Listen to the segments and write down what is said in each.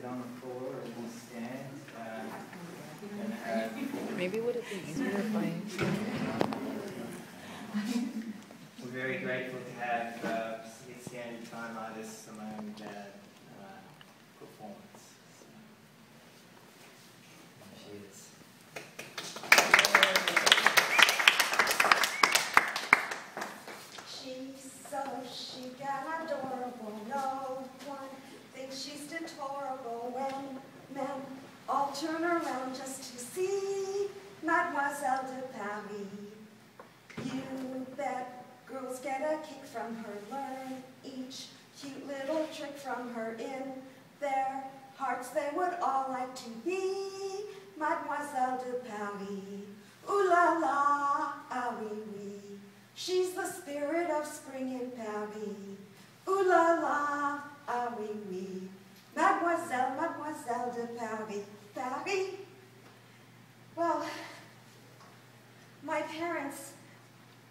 it on the floor or we'll stand. Maybe would it be easier if I... We're very grateful to have Pacific Time artist Simone Gad performance. She is. She's so chic and adorable. No one thinks she's deplorable when men all turn around just to see Mademoiselle de Paris. You bet girls get a kick from her, learn each cute little trick from her. In their hearts they would all like to be Mademoiselle de Paris. Ooh la la, ah oui oui. She's the spirit of spring in Paris. Ooh la la, ah oui oui. Mademoiselle, Mademoiselle de Paris. Paris? Well, my parents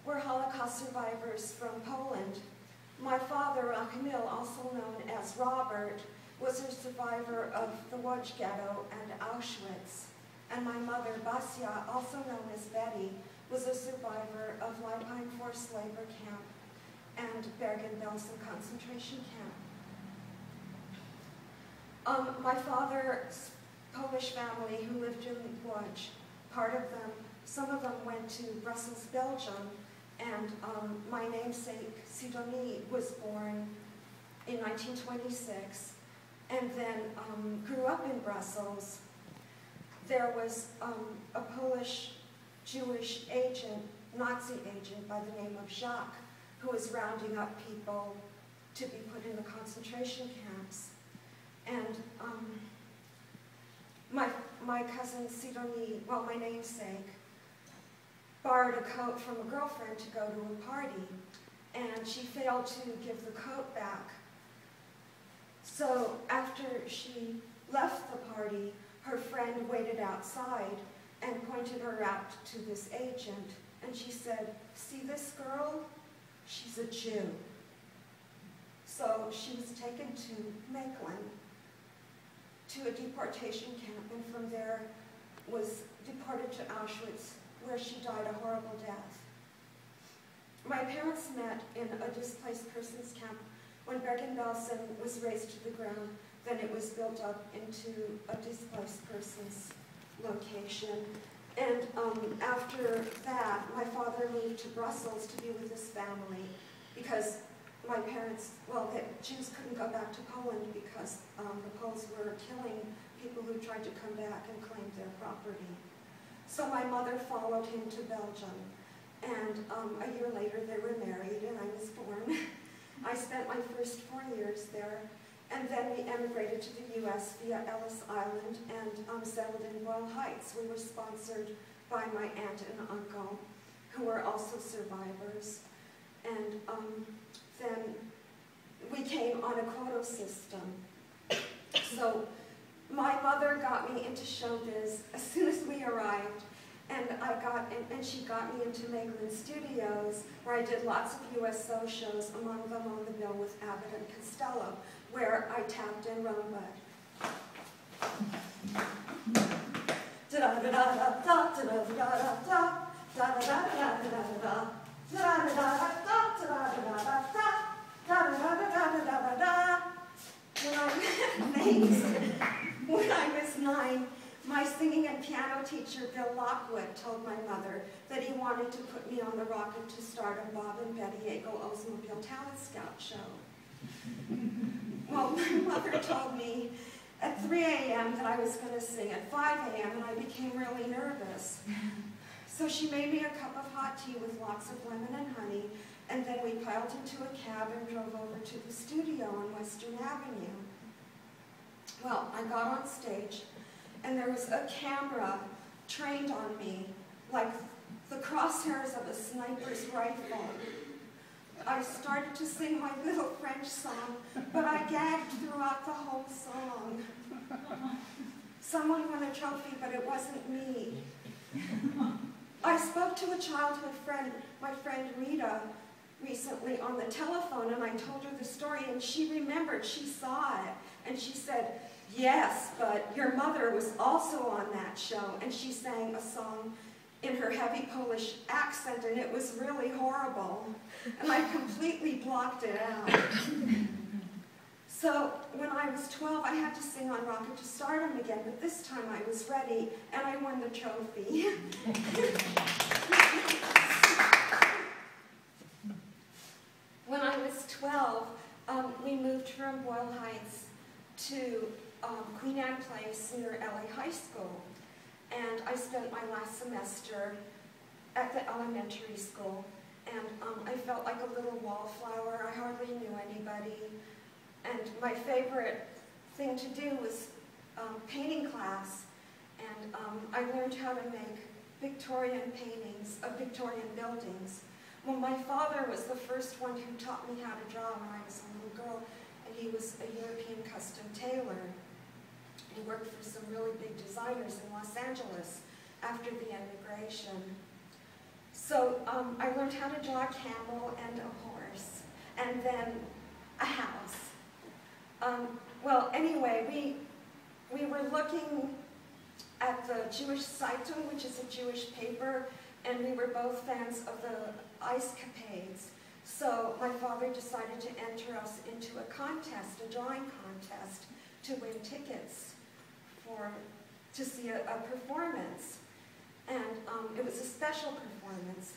were Holocaust survivors from Poland. My father, Camille, also known as Robert, was a survivor of the Łódź ghetto and Auschwitz. And my mother, Basia, also known as Betty, was a survivor of Leipheim forced labor camp and Bergen-Belsen concentration camp. My father's Polish family who lived in Łódź, part of them, some of them went to Brussels, Belgium, and my namesake, Sidonie, was born in 1926 and then grew up in Brussels. There was a Polish Jewish agent, Nazi agent by the name of Jacques, who was rounding up people to be put in the concentration camps. And my cousin Sidonie, well, my namesake, borrowed a coat from a girlfriend to go to a party, and she failed to give the coat back. So after she left the party, her friend waited outside and pointed her out to this agent, and she said, "See this girl? She's a Jew." So she was taken to Mechlin, to a deportation camp, and from there was deported to Auschwitz, where she died a horrible death. My parents met in a displaced persons camp when Bergen-Belsen was razed to the ground. Then it was built up into a displaced persons location. And after that, my father moved to Brussels to be with his family because my parents, well, the Jews couldn't go back to Poland because the Poles were killing people who tried to come back and claim their property. So my mother followed him to Belgium, and a year later they were married and I was born. I spent my first 4 years there, and then we emigrated to the US via Ellis Island and settled in Boyle Heights. We were sponsored by my aunt and uncle, who were also survivors. And then we came on a quota system. So my mother got me into showbiz as soon as we arrived, and she got me into Mechlin Studios, where I did lots of USO shows, among them on the bill with Abbott and Costello, where I tapped in Rumba. When I was 9, my singing and piano teacher, Bill Lockwood, told my mother that he wanted to put me on the Rocket to Stardom Bob and Betty Eagle Oldsmobile Talent Scout show. Well, my mother told me at 3 a.m. that I was going to sing at 5 a.m. and I became really nervous. So she made me a cup of hot tea with lots of lemon and honey, and then we piled into a cab and drove over to the studio on Western Avenue. Well, I got on stage, and there was a camera trained on me, like the crosshairs of a sniper's rifle. I started to sing my little French song, but I gagged throughout the whole song. Someone won a trophy, but it wasn't me. I spoke to a childhood friend, my friend Rita, recently on the telephone, and I told her the story, and she remembered, she saw it, and she said, Yes, but your mother was also on that show, and she sang a song in her heavy Polish accent, and it was really horrible. And I completely blocked it out. So when I was 12, I had to sing on Rocket to Stardom again, but this time I was ready, and I won the trophy. When I was 12, we moved from Boyle Heights to Queen Anne Place near LA High School. And I spent my last semester at the elementary school. And I felt like a little wallflower. I hardly knew anybody. And my favorite thing to do was painting class. And I learned how to make Victorian paintings of Victorian buildings. Well, my father was the first one who taught me how to draw when I was a little girl, and he was a European custom tailor. He worked for some really big designers in Los Angeles after the emigration. So I learned how to draw a camel and a horse, and then a house. Well, anyway, we were looking at the Jewish Zeitung, which is a Jewish paper, and we were both fans of the ice capades. So my father decided to enter us into a contest, a drawing contest, to win tickets to see a performance. And it was a special performance.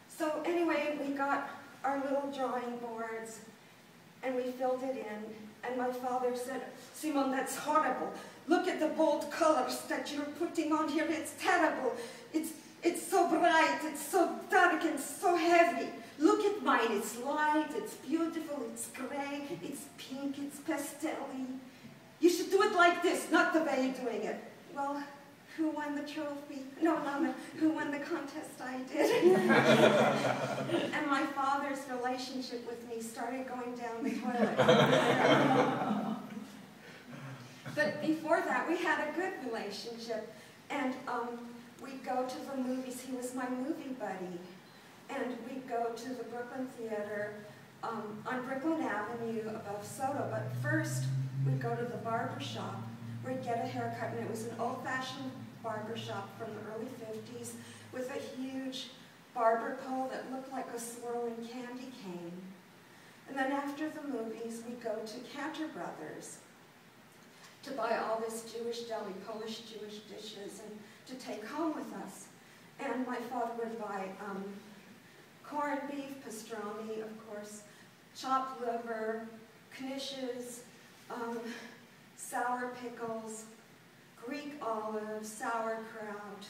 So anyway, we got our little drawing boards, and we filled it in. And my father said, "Simone, that's horrible. Look at the bold colors that you're putting on here. It's terrible. It's so bright, it's so dark, and so heavy. Look at mine. It's light, it's beautiful, it's gray, it's pink, it's pastel-y. You should do it like this, not the way you're doing it." Well, who won the trophy? No. Who won the contest? I did. And my father's relationship with me started going down the toilet. But before that, we had a good relationship. And we'd go to the movies. He was my movie buddy. And we'd go to the Brooklyn Theater on Brooklyn Avenue above Soto. But first, we'd go to the barber shop. We'd get a haircut, and it was an old-fashioned barber shop from the early 50s with a huge barber pole that looked like a swirling candy cane. And then after the movies, we'd go to Cantor Brothers to buy all this Jewish deli, Polish Jewish dishes, and to take home with us. And my father would buy corned beef, pastrami, of course, chopped liver, knishes, sour pickles, Greek olives, sauerkraut,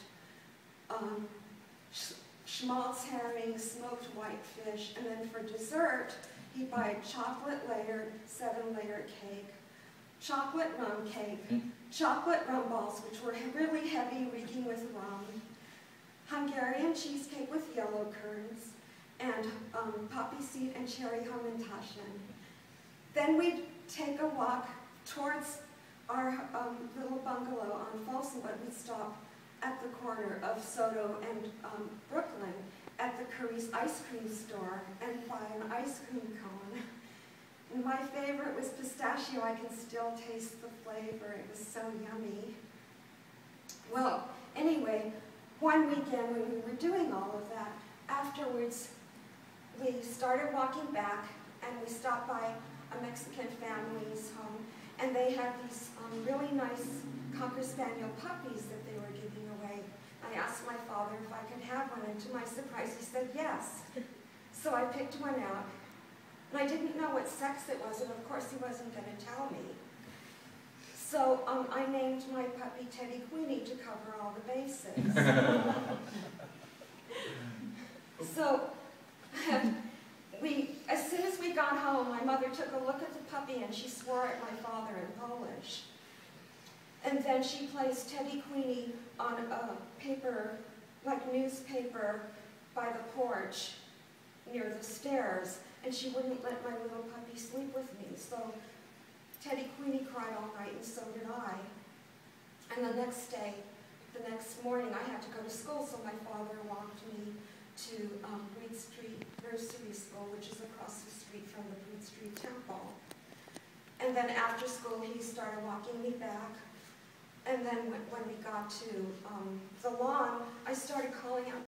schmaltz herring, smoked whitefish, and then for dessert, he'd buy chocolate-layered, 7-layer cake, chocolate rum cake, chocolate rum balls, which were really heavy, reeking with rum, Hungarian cheesecake with yellow currants, and poppy seed and cherry hamantaschen. Then we'd take a walk towards our little bungalow on Folsom, but we'd stop at the corner of Soto and Brooklyn at the Curry's ice cream store and buy an ice cream cone. And my favorite was pistachio. I can still taste the flavor. It was so yummy. Well, anyway, one weekend when we were doing all of that, afterwards we started walking back and we stopped by a Mexican family's home, and they had these really nice Cocker Spaniel puppies that they were giving away. I asked my father if I could have one, and to my surprise he said yes. So I picked one out, and I didn't know what sex it was, and of course he wasn't going to tell me. So I named my puppy Teddy Queenie to cover all the bases. So as soon as we got home, my mother took a look at the puppy and she swore at my father in Polish. And then she placed Teddy Queenie on a paper, like newspaper, by the porch near the stairs, and she wouldn't let my little puppy sleep with me. So Teddy Queenie cried all night, and so did I. And the next morning, I had to go to school, so my father walked me to Breed Street Nursery School, which is across the street from the Breed Street Temple. And then after school, he started walking me back. And then when we got to the lawn, I started calling out